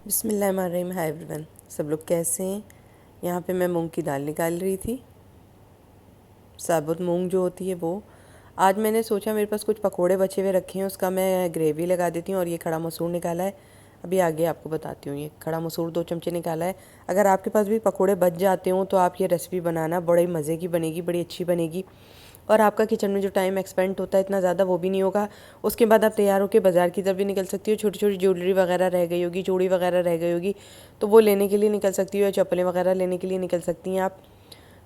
بسم اللہ الرحمن الرحیم. High every one. سب لوگ کیسے ہیں؟ یہاں پہ میں مونگ کی دال نکال رہی تھی، ثابت مونگ جو ہوتی ہے وہ. آج میں نے سوچا میرے پاس کچھ پکوڑے بچے ہوئے رکھے ہیں، اس کا میں گریوی لگا دیتی ہوں. اور یہ کھڑا مسور نکالا ہے، ابھی آگے آپ کو بتاتی ہوں. یہ کھڑا مسور 2 چمچے نکالا ہے. اگر آپ کے پاس بھی پکوڑے بچ جاتے ہوں تو آپ یہ ریسیپی بنانا، بڑے مزے کی بنے گی، بڑی اچھی بنے گی. اور آپ کا کچن میں جو ٹائم ایکسپینڈ ہوتا ہے اتنا زیادہ وہ بھی نہیں ہوگا. اس کے بعد آپ تیار ہو کے بازار کی طرف بھی نکل سکتی ہو. چھوٹی چھوٹی جیولری وغیرہ رہ گئی ہوگی، چوڑی وغیرہ رہ گئی ہوگی، تو وہ لینے کے لیے نکل سکتی ہو، یا چپلیں وغیرہ لینے کے لیے نکل سکتی ہیں آپ.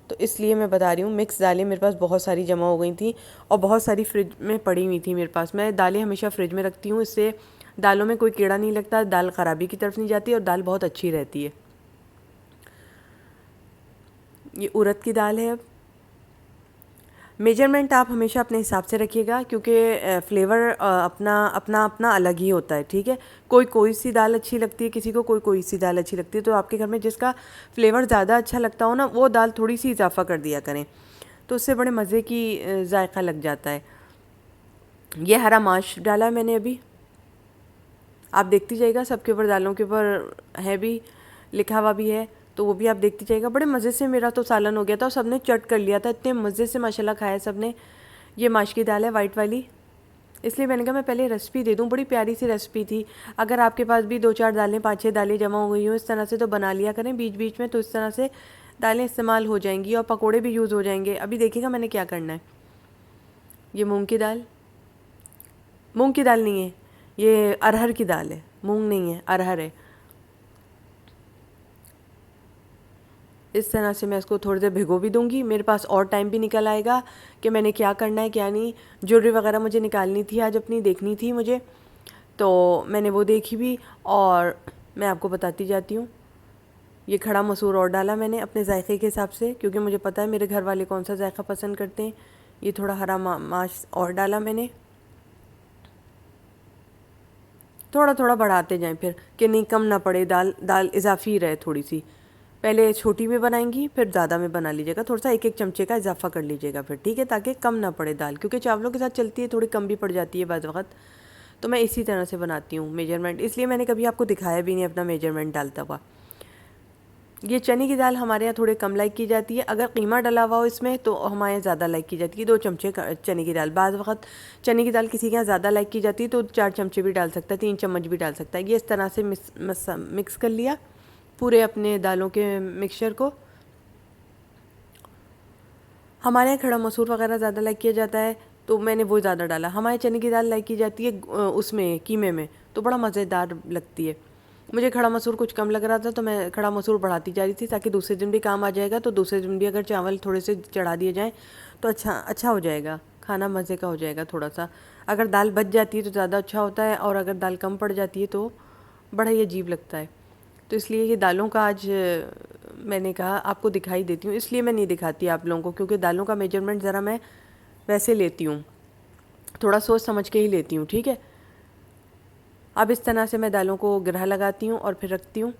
تو اس لیے میں بتا رہی ہوں. مکس دالیں میرے پاس بہت ساری جمع ہو گئی تھیں اور بہت ساری فریج میں پڑی ہوئی تھیں میرے پاس. میں دالیں ہمیشہ فریج میں رکھتی ہوں، اس سے دالوں میں کوئی کیڑا نہیں لگتا، دال خرابی کی طرف نہیں جاتی اور دال بہت اچھی رہتی ہے. یہ ارد کی دال ہے. اب میجرمنٹ آپ ہمیشہ اپنے حساب سے رکھیے گا، کیونکہ فلیور اپنا الگ ہی ہوتا ہے. ٹھیک ہے، کوئی سی دال اچھی لگتی ہے کسی کو، کوئی سی دال اچھی لگتی ہے. تو آپ کے گھر میں جس کا فلیور زیادہ اچھا لگتا ہو نا، وہ دال تھوڑی سی اضافہ کر دیا کریں، تو اس سے بڑے مزے کی ذائقہ لگ جاتا ہے. یہ ہرا ماش ڈالا ہے میں نے ابھی، آپ دیکھتی جائے گا. سب کے اوپر دالوں کے اوپر ہے بھی لکھا ہوا بھی ہے، تو وہ بھی آپ دیکھتی جائے گا. بڑے مزے سے میرا تو سالن ہو گیا تھا اور سب نے چٹ کر لیا تھا، اتنے مزے سے ماشاءاللہ کھایا سب نے. یہ ماش کی دال ہے، وائٹ والی. اس لیے میں نے کہا میں پہلے ریسیپی دے دوں. بڑی پیاری سی ریسیپی تھی. اگر آپ کے پاس بھی 2-4 دالیں، 5-6 دالیں جمع ہو گئی ہوں اس طرح سے، تو بنا لیا کریں بیچ بیچ میں، تو اس طرح سے دالیں استعمال ہو جائیں گی اور پکوڑے بھی یوز ہو جائیں گے. ابھی دیکھیے گا میں نے کیا کرنا ہے. یہ مونگ کی دال، مونگ کی دال نہیں ہے، یہ ارہر کی دال ہے. مونگ نہیں ہے، ارہر ہے. اس طرح سے میں اس کو تھوڑی دیر بھگو بھی دوں گی. میرے پاس اور ٹائم بھی نکل آئے گا کہ میں نے کیا کرنا ہے کیا نہیں. جویلری وغیرہ مجھے نکالنی تھی آج، اپنی دیکھنی تھی مجھے، تو میں نے وہ دیکھی بھی اور میں آپ کو بتاتی جاتی ہوں. یہ کھڑا مسور اور ڈالا میں نے اپنے ذائقے کے حساب سے، کیونکہ مجھے پتہ ہے میرے گھر والے کون سا ذائقہ پسند کرتے ہیں. یہ تھوڑا ہرا ماش اور ڈالا میں نے. تھوڑا تھوڑا بڑھاتے جائیں پھر، کہ نہیں کم نہ پڑے، دال اضافی رہے تھوڑی سی. پہلے چھوٹی میں بنائیں گی، پھر زیادہ میں بنا لیجیے گا. تھوڑا سا 1-1 چمچے کا اضافہ کر لیجیے گا پھر، ٹھیک ہے، تاکہ کم نہ پڑے دال، کیونکہ چاولوں کے ساتھ چلتی ہے تھوڑی کم بھی پڑ جاتی ہے بعض وقت. تو میں اسی طرح سے بناتی ہوں میجرمنٹ، اس لیے میں نے کبھی آپ کو دکھایا بھی نہیں اپنا میجرمنٹ ڈالتا ہوا. یہ چنے کی دال ہمارے یہاں تھوڑے کم لائک کی جاتی ہے. اگر قیمہ ڈلا ہوا ہو اس میں تو ہمارے یہاں زیادہ لائک کی جاتی ہے. 2 چمچے چنے کی دال. بعض وقت چنے کی دال کسی کے یہاں زیادہ لائک کی جاتی ہے تو 4 چمچے بھی ڈال سکتا ہے، 3 چمچ بھی ڈال سکتا ہے. یہ اس طرح سے مکس کر لیا پورے اپنے دالوں کے مکسچر کو. ہمارے یہاں کھڑا مسور وغیرہ زیادہ لائک کیا جاتا ہے تو میں نے وہ زیادہ ڈالا. ہمارے چنے کی دال لائک کی جاتی ہے اس میں قیمے میں، تو بڑا مزیدار لگتی ہے. مجھے کھڑا مسور کچھ کم لگ رہا تھا تو میں کھڑا مسور بڑھاتی جا رہی تھی، تاکہ دوسرے دن بھی کام آ جائے گا. تو دوسرے دن بھی اگر چاول تھوڑے سے چڑھا دیے جائیں تو اچھا ہو جائے گا، کھانا مزے کا ہو جائے گا. تھوڑا سا اگر دال بچ جاتی ہے تو زیادہ اچھا ہوتا ہے، اور اگر دال کم پڑ جاتی ہے تو بڑا ہی عجیب لگتا ہے. تو اس لیے یہ دالوں کا آج میں نے کہا آپ کو دکھائی دیتی ہوں. اس لیے میں نہیں دکھاتی آپ لوگوں کو، کیونکہ دالوں کا میجرمنٹ ذرا میں ویسے لیتی ہوں، تھوڑا سوچ سمجھ کے ہی لیتی ہوں. ٹھیک ہے، اب اس طرح سے میں دالوں کو گرہ لگاتی ہوں اور پھر رکھتی ہوں.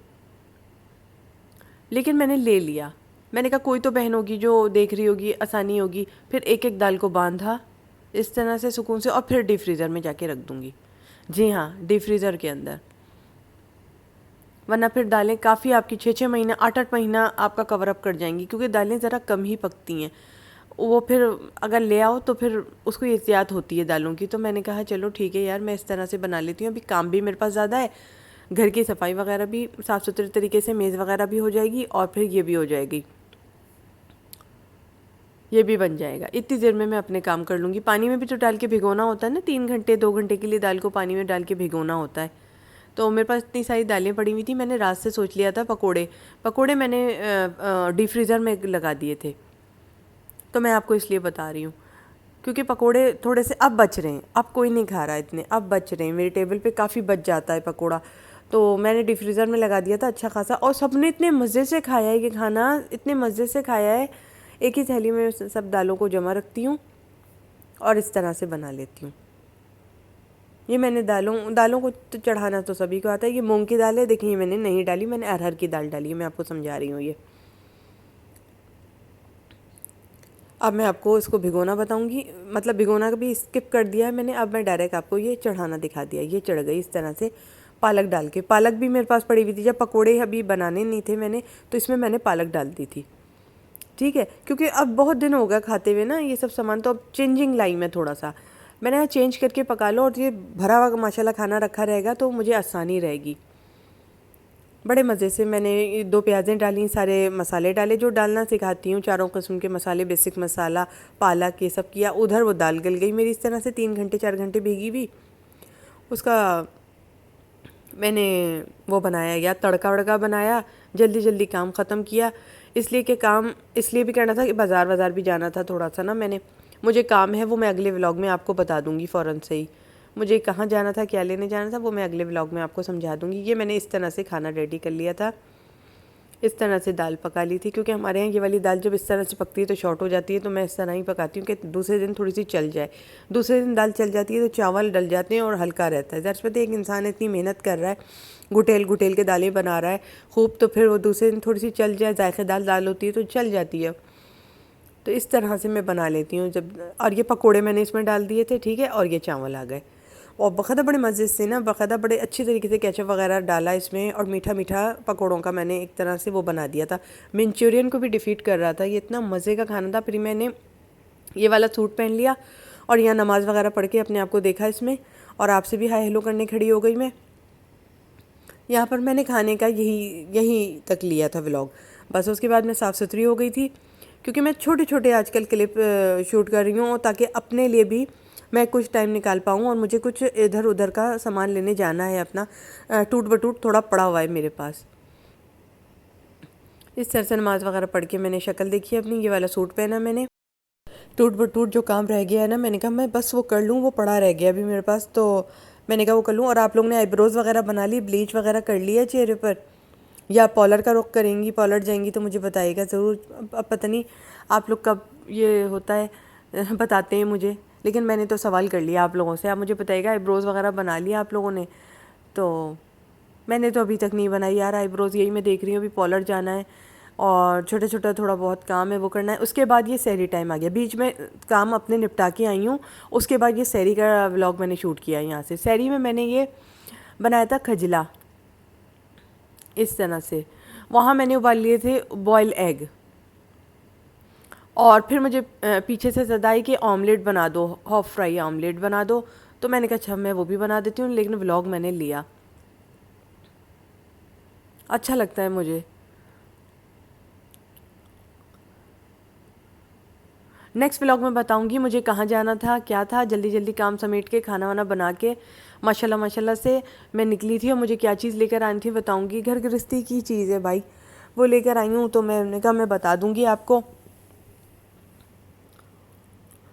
لیکن میں نے لے لیا، میں نے کہا کوئی تو بہن ہوگی جو دیکھ رہی ہوگی، آسانی ہوگی. پھر 1-1 دال کو باندھا اس طرح سے سکون سے، اور پھر ڈیپ فریزر میں جا کے رکھ دوں گی. جی ہاں، ڈیپ فریزر کے اندر. ورنہ پھر دالیں کافی آپ کی 6-6 مہینہ 8-8 مہینہ آپ کا کور اپ کر جائیں گی، کیونکہ دالیں ذرا کم ہی پکتی ہیں. وہ پھر اگر لے آؤ تو پھر اس کو احتیاط ہوتی ہے دالوں کی. تو میں نے کہا چلو ٹھیک ہے یار، میں اس طرح سے بنا لیتی ہوں. ابھی کام بھی میرے پاس زیادہ ہے، گھر کی صفائی وغیرہ بھی صاف ستھرے طریقے سے، میز وغیرہ بھی ہو جائے گی، اور پھر یہ بھی ہو جائے گی، یہ بھی بن جائے گا. اتنی دیر میں اپنے کام کر لوں گی. پانی میں بھی تو ڈال کے بھگونا ہوتا ہے نا، 3 گھنٹے 2 گھنٹے کے لیے دال کو پانی میں ڈال کے بھگونا ہوتا ہے. تو میرے پاس اتنی ساری دالیں پڑی ہوئی تھیں. میں نے رات سے سوچ لیا تھا پکوڑے میں نے ڈیپ فریزر میں لگا دیے تھے. تو میں آپ کو اس لیے بتا رہی ہوں کیونکہ پکوڑے تھوڑے سے اب بچ رہے ہیں، اب کوئی نہیں کھا رہا ہے اتنے، اب بچ رہے ہیں میری ٹیبل پہ، کافی بچ جاتا ہے پکوڑا. تو میں نے ڈیپ فریزر میں لگا دیا تھا اچھا خاصا، اور سب نے اتنے مزے سے کھایا ہے یہ کھانا، اتنے مزے سے کھایا ہے. ایک ہی تھیلی میں سب دالوں کو جمع رکھتی ہوں اور اس طرح سے بنا لیتی ہوں. یہ میں نے دالوں کو تو چڑھانا تو سبھی کو آتا ہے. یہ مونگ کی دال ہے، دیکھیں یہ میں نے نہیں ڈالی، میں نے ارہر کی دال ڈالی ہے. میں آپ کو سمجھا رہی ہوں. یہ اب میں آپ کو اس کو بھگونا بتاؤں گی، مطلب بھگونا بھی اسکپ کر دیا ہے میں نے. اب میں ڈائریکٹ آپ کو یہ چڑھانا دکھا دیا. یہ چڑھ گئی اس طرح سے پالک ڈال کے. پالک بھی میرے پاس پڑی ہوئی تھی, جب پکوڑے ابھی بنانے نہیں تھے میں نے تو اس میں نے پالک ڈال دی تھی. ٹھیک ہے, کیونکہ اب بہت دن ہو گیا کھاتے ہوئے نا یہ سب سامان, تو اب چینجنگ لائی میں تھوڑا سا میں نے چینج کر کے پکا لو, اور یہ بھرا ہوا ماشاء اللہ کھانا رکھا رہے گا تو مجھے آسانی رہے گی. بڑے مزے سے میں نے 2 پیازیں ڈالیں, سارے مسالے ڈالے جو ڈالنا سکھاتی ہوں, 4 قسم کے مسالے, بیسک مسالہ, پالک, یہ سب کیا. ادھر وہ دال گل گئی میری اس طرح سے 3 گھنٹے 4 گھنٹے بھیگی ہوئی. اس کا میں نے وہ بنایا, یا تڑکا وڑکا بنایا, جلدی جلدی کام ختم کیا. اس لیے کہ کام اس لیے بھی کرنا تھا کہ بازار بھی جانا تھا تھوڑا سا نا. مجھے کام ہے وہ میں اگلے ولاگ میں آپ کو بتا دوں گی فوراً سے ہی. مجھے کہاں جانا تھا, کیا لینے جانا تھا, وہ میں اگلے ولاگ میں آپ کو سمجھا دوں گی. یہ میں نے اس طرح سے کھانا ریڈی کر لیا تھا, اس طرح سے دال پکا لی تھی, کیونکہ ہمارے یہاں یہ والی دال جب اس طرح سے پکتی ہے تو شارٹ ہو جاتی ہے, تو میں اس طرح ہی پکاتی ہوں کہ دوسرے دن تھوڑی سی چل جائے. دوسرے دن دال چل جاتی ہے تو چاول ڈل جاتے ہیں اور ہلکا رہتا ہے. ظاہر سی بات ہے ایک انسان اتنی محنت کر رہا ہے, گھٹیل کے دالیں بنا رہا ہے خوب, تو پھر وہ دوسرے دن تھوڑی سی چل جائے, ذائقے دال ہوتی ہے تو چل جاتی ہے. تو اس طرح سے میں بنا لیتی ہوں اور یہ پکوڑے میں نے اس میں ڈال دیے تھے. ٹھیک ہے, اور یہ چاول آ گئے, اور باقاعدہ بڑے مزے سے نا, باقاعدہ بڑے اچھی طریقے سے کیچپ وغیرہ ڈالا اس میں, اور میٹھا میٹھا پکوڑوں کا میں نے ایک طرح سے وہ بنا دیا تھا. منچورین کو بھی ڈیفیٹ کر رہا تھا, یہ اتنا مزے کا کھانا تھا. پھر میں نے یہ والا سوٹ پہن لیا اور یہاں نماز وغیرہ پڑھ کے اپنے آپ کو دیکھا اس میں, اور آپ سے بھی ہائی ہیلو کرنے کھڑی ہو گئی میں. یہاں پر میں نے کھانے کا یہی تک لیا تھا ولاگ بس. اس کے بعد میں صاف ستھری ہو گئی تھی, کیونکہ میں چھوٹے آج کل کلپ شوٹ کر رہی ہوں تاکہ اپنے لیے بھی میں کچھ ٹائم نکال پاؤں, اور مجھے کچھ ادھر ادھر کا سامان لینے جانا ہے اپنا, ٹوٹ بٹوٹ تھوڑا پڑا ہوا ہے میرے پاس. اس طرح سے نماز وغیرہ پڑھ کے میں نے شکل دیکھی اپنی, یہ والا سوٹ پہنا میں نے. ٹوٹ بٹوٹ جو کام رہ گیا ہے نا, میں نے کہا میں بس وہ کر لوں, وہ پڑا رہ گیا ابھی میرے پاس, تو میں نے کہا وہ کر لوں. اور آپ لوگ نے آئی بروز وغیرہ بنا لی, بلیچ وغیرہ کر لیا چہرے پر, یا پارلر کا رخ کریں گی, پارلر جائیں گی تو مجھے بتائیے گا ضرور. اب پتہ نہیں آپ لوگ کب یہ ہوتا ہے بتاتے ہیں مجھے, لیکن میں نے تو سوال کر لیا آپ لوگوں سے. آپ مجھے بتائیے گا آئی بروز وغیرہ بنا لیا آپ لوگوں نے؟ تو میں نے تو ابھی تک نہیں بنائی یار آئی بروز, یہی میں دیکھ رہی ہوں. ابھی پارلر جانا ہے اور چھوٹا تھوڑا بہت کام ہے وہ کرنا ہے. اس کے بعد یہ سحری ٹائم آ گیا, بیچ میں کام اپنے نپٹا کے آئی ہوں. اس کے بعد یہ سحری کا ولاگ میں نے شوٹ کیا یہاں سے. سحری میں نے یہ بنایا تھا کھجلا, اس طرح سے. وہاں میں نے ابال لیے تھے بوائل ایگ, اور پھر مجھے پیچھے سے زد آئی کہ آملیٹ بنا دو, ہاف فرائی آملیٹ بنا دو. تو میں نے کہا اچھا میں وہ بھی بنا دیتی ہوں, لیکن ولاگ میں نے لیا, اچھا لگتا ہے مجھے. نیکسٹ ولاگ میں بتاؤں گی مجھے کہاں جانا تھا, کیا تھا. جلدی کام سمیٹ کے کھانا وانا بنا کے ماشاءاللہ سے میں نکلی تھی, اور مجھے کیا چیز لے کر آئی تھی بتاؤں گی. گھر گرہستی کی چیز ہے بھائی, وہ لے کر آئی ہوں, تو میں نے کہا میں بتا دوں گی آپ کو.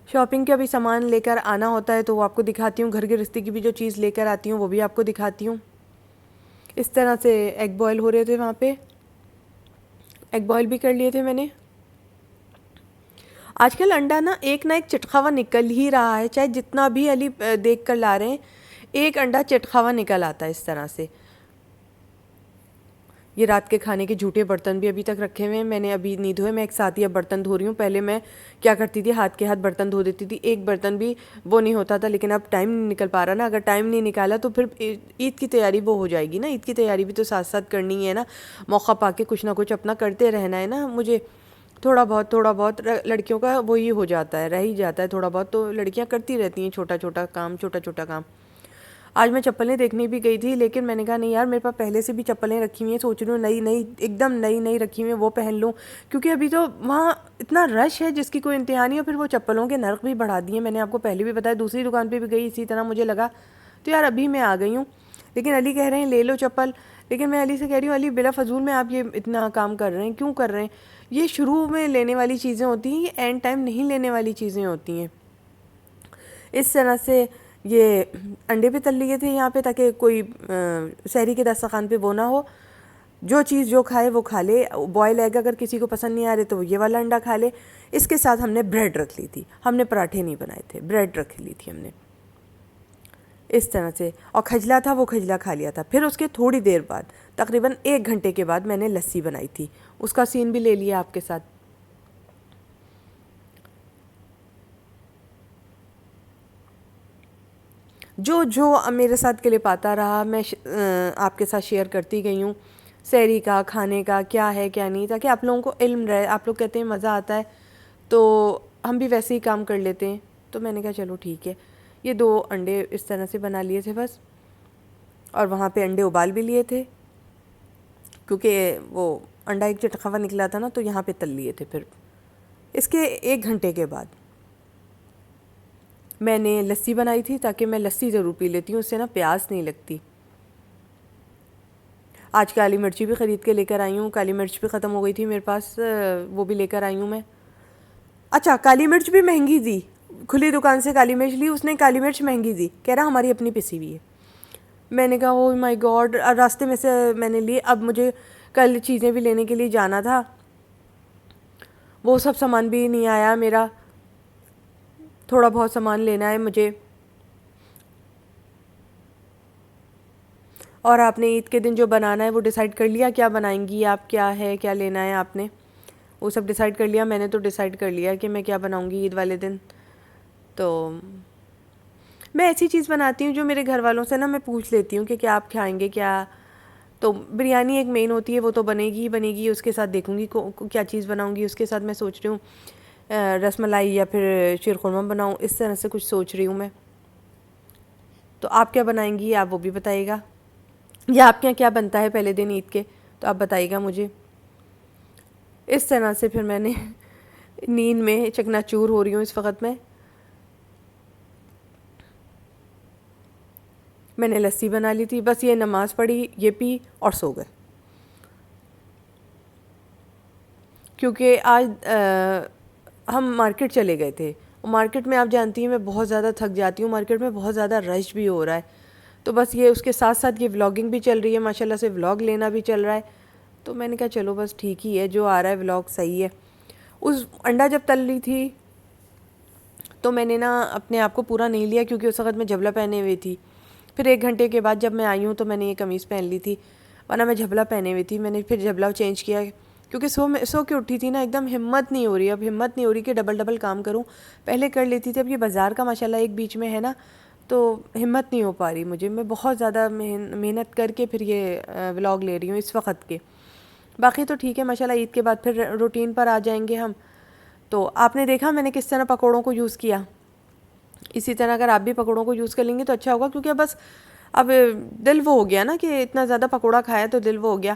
شاپنگ کا بھی سامان لے کر آنا ہوتا ہے تو وہ آپ کو دکھاتی ہوں. گھر گرہستی کی بھی جو چیز لے کر آتی ہوں وہ بھی آپ کو دکھاتی ہوں. اس طرح سے ایگ بوائل ہو رہے تھے وہاں پہ, ایگ بوائل بھی کر لیے تھے میں نے. آج کل انڈا نا ایک چٹخاوا نکل ہی رہا ہے, چاہے جتنا بھی علی دیکھ کر لا رہے ہیں, ایک انڈا چٹخاوا نکل آتا ہے اس طرح سے. یہ رات کے کھانے کے جھوٹے برتن بھی ابھی تک رکھے ہوئے ہیں, میں نے ابھی نہیں دھوئے. میں ایک ساتھ ہی اب برتن دھو رہی ہوں. پہلے میں کیا کرتی تھی, ہاتھ کے ہاتھ برتن دھو دیتی تھی, ایک برتن بھی وہ نہیں ہوتا تھا. لیکن اب ٹائم نہیں نکل پا رہا نا, اگر ٹائم نہیں نکالا تو پھر عید کی تیاری وہ ہو جائے گی نا. عید کی تیاری بھی تو ساتھ ساتھ کرنی ہے نا, موقع پا کے کچھ نہ کچھ اپنا کرتے رہنا ہے نا. مجھے تھوڑا بہت لڑکیوں کا وہی ہو جاتا ہے, رہ ہی جاتا ہے تھوڑا بہت, تو لڑکیاں کرتی رہتی ہیں چھوٹا کام. آج میں چپلیں دیکھنے بھی گئی تھی, لیکن میں نے کہا نہیں یار میرے پاس پہلے سے بھی چپلیں رکھی ہوئی ہیں, سوچ رہی ہوں نئی ایک دم نئی رکھی ہوئی ہیں وہ پہن لوں, کیونکہ ابھی تو وہاں اتنا رش ہے جس کی کوئی انتہا نہیں. اور پھر وہ چپلوں کے نرخ بھی بڑھا دیے, میں نے آپ کو پہلے بھی بتایا. دوسری دکان پہ بھی گئی اسی طرح مجھے لگا, تو یار ابھی میں آ گئی ہوں. لیکن علی کہہ رہے ہیں لے لو چپل, لیکن میں علی سے کہہ رہی ہوں علی بلا فضول میں آپ یہ اتنا کام کر رہے ہیں, کیوں کر رہے ہیں؟ یہ شروع میں لینے والی چیزیں ہوتی ہیں, یہ اینڈ ٹائم نہیں لینے والی چیزیں ہوتی ہیں. اس طرح سے یہ انڈے بھی تل لیے تھے یہاں پہ, تاکہ کوئی سحری کے دسترخوان پہ وہ نہ ہو, جو چیز جو کھائے وہ کھا لے. بوائل ایگ اگر کسی کو پسند نہیں آ رہے تو وہ یہ والا انڈا کھا لے. اس کے ساتھ ہم نے بریڈ رکھ لی تھی, ہم نے پراٹھے نہیں بنائے تھے, بریڈ رکھ لی تھی ہم نے اس طرح سے. اور کھجلا تھا, وہ کھجلا کھا لیا تھا. پھر اس کے تھوڑی دیر بعد, تقریباً 1 گھنٹے کے بعد میں نے لسی بنائی تھی, اس کا سین بھی لے لیا آپ کے ساتھ. جو میرے ساتھ کلپ آتا رہا میں آپ کے ساتھ شیئر کرتی گئی ہوں، سحری کا، کھانے کا کیا ہے کیا نہیں، تاکہ آپ لوگوں کو علم رہے. آپ لوگ کہتے ہیں مزہ آتا ہے تو ہم بھی ویسے ہی کام کر لیتے ہیں. تو میں نے کہا چلو ٹھیک ہے. یہ 2 انڈے اس طرح سے بنا لیے تھے بس، اور وہاں پہ انڈے ابال بھی لیے تھے کیونکہ وہ انڈا ایک چٹخا ہوا نکلا تھا نا، تو یہاں پہ تل لیے تھے. پھر اس کے 1 گھنٹے کے بعد میں نے لسی بنائی تھی، تاکہ میں لسی ضرور پی لیتی ہوں، اس سے نا پیاس نہیں لگتی. آج کالی مرچی بھی خرید کے لے کر آئی ہوں، کالی مرچ بھی ختم ہو گئی تھی میرے پاس، وہ بھی لے کر آئی ہوں میں. اچھا کالی مرچ بھی مہنگی دی، کھلی دکان سے کالی مرچ لی اس نے، کالی مرچ مہنگی دی، کہہ رہا ہماری اپنی پسی ہوئی ہے. میں نے کہا او مائی گاڈ. راستے میں سے میں نے لی. اب مجھے کل چیزیں بھی لینے کے لیے جانا تھا، وہ سب سامان بھی نہیں آیا میرا، تھوڑا بہت سامان لینا ہے مجھے. اور آپ نے عید کے دن جو بنانا ہے وہ ڈیسائیڈ کر لیا کیا بنائیں گی آپ، کیا ہے کیا لینا ہے آپ نے؟ وہ سب ڈیسائیڈ کر لیا. میں نے تو ڈیسائیڈ کر لیا کہ میں کیا بناؤں گی عید والے دن. تو میں ایسی چیز بناتی ہوں جو میرے گھر والوں سے نا میں پوچھ لیتی ہوں کہ کیا آپ کھائیں گے کیا. تو بریانی ایک مین ہوتی ہے، وہ تو بنے گی ہی بنے گی. اس کے ساتھ دیکھوں گی کیا چیز بناؤں گی. اس کے ساتھ میں سوچ رہی ہوں رس ملائی یا پھر شیر خورمہ بناؤں، اس طرح سے کچھ سوچ رہی ہوں میں. تو آپ کیا بنائیں گی آپ وہ بھی بتائیے گا، یا آپ کے یہاں کیا بنتا ہے پہلے دن عید کے، تو آپ بتائیے گا مجھے. اس طرح سے پھر میں نے نیند میں چکنا چور ہو رہی ہوں اس وقت. میں نے لسی بنا لی تھی بس، یہ نماز پڑھی، یہ پی اور سو گئے. کیونکہ آج ہم مارکیٹ چلے گئے تھے. مارکیٹ میں آپ جانتی ہیں میں بہت زیادہ تھک جاتی ہوں، مارکیٹ میں بہت زیادہ رش بھی ہو رہا ہے. تو بس یہ اس کے ساتھ ساتھ یہ ولاگنگ بھی چل رہی ہے، ماشاءاللہ سے ولاگ لینا بھی چل رہا ہے. تو میں نے کہا چلو بس ٹھیک ہی ہے، جو آ رہا ہے ولاگ صحیح ہے. اس انڈا جب تل رہی تھی تو میں نے نا اپنے آپ کو پورا نہیں لیا، کیونکہ اس وقت میں جھبلا پہنے ہوئی تھی. پھر 1 گھنٹے کے بعد جب میں آئی ہوں تو میں نے یہ قمیص پہن لی تھی، ورنہ میں جھبلا پہنے ہوئی تھی. میں نے پھر جھبلا چینج کیا کیونکہ سو کے اٹھی تھی نا، ایک دم ہمت نہیں ہو رہی. اب ہمت نہیں ہو رہی کہ ڈبل کام کروں. پہلے کر لیتی تھی، اب یہ بازار کا ماشاءاللہ ایک بیچ میں ہے نا، تو ہمت نہیں ہو پا رہی مجھے. میں بہت زیادہ محنت کر کے پھر یہ ولاگ لے رہی ہوں اس وقت کے. باقی تو ٹھیک ہے ماشاءاللہ، عید کے بعد پھر روٹین پر آ جائیں گے ہم. تو آپ نے دیکھا میں نے کس طرح پکوڑوں کو یوز کیا. اسی طرح اگر آپ بھی پکوڑوں کو یوز کر لیں گے تو اچھا ہوگا، کیونکہ بس اب دل وہ ہو گیا نا کہ اتنا زیادہ پکوڑا کھایا تو دل وہ ہو گیا.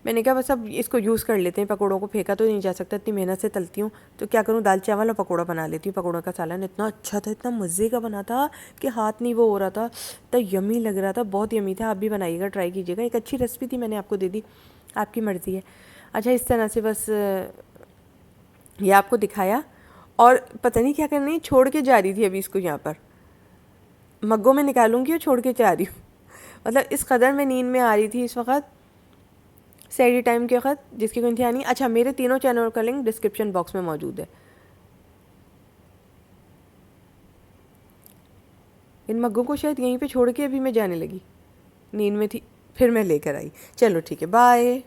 میں نے کہا بس اب اس کو یوز کر لیتے ہیں، پکوڑوں کو پھینکا تو نہیں جا سکتا، اتنی محنت سے تلتی ہوں تو کیا کروں، دال چاول اور پکوڑا بنا لیتی ہوں. پکوڑوں کا سالن اتنا اچھا تھا، اتنا مزے کا بنا تھا کہ ہاتھ نہیں وہ ہو رہا تھا، اتنا یمی لگ رہا تھا، بہت یمی تھا. آپ بھی بنائیے گا، ٹرائی کیجیے گا. ایک اچھی ریسپی تھی، میں نے آپ کو دے دی، آپ کی مرضی ہے. اچھا اس طرح سے بس یہ آپ کو دکھایا. اور پتہ نہیں کیا کرنا ہے، چھوڑ کے جا رہی تھی ابھی اس کو یہاں پر مگوں میں نکالوں گی اور چھوڑ کے جا رہی ہوں. مطلب اس قدر میں نیند میں آ رہی تھی اس وقت، سحری ٹائم کے وقت، جس کی کوئی انتہا نہیں. اچھا میرے تینوں چینل کا لنک ڈسکرپشن باکس میں موجود ہے. ان مگوں کو شاید یہیں پہ چھوڑ کے ابھی میں جانے لگی، نیند میں تھی پھر میں لے کر آئی. چلو ٹھیک ہے، بائے.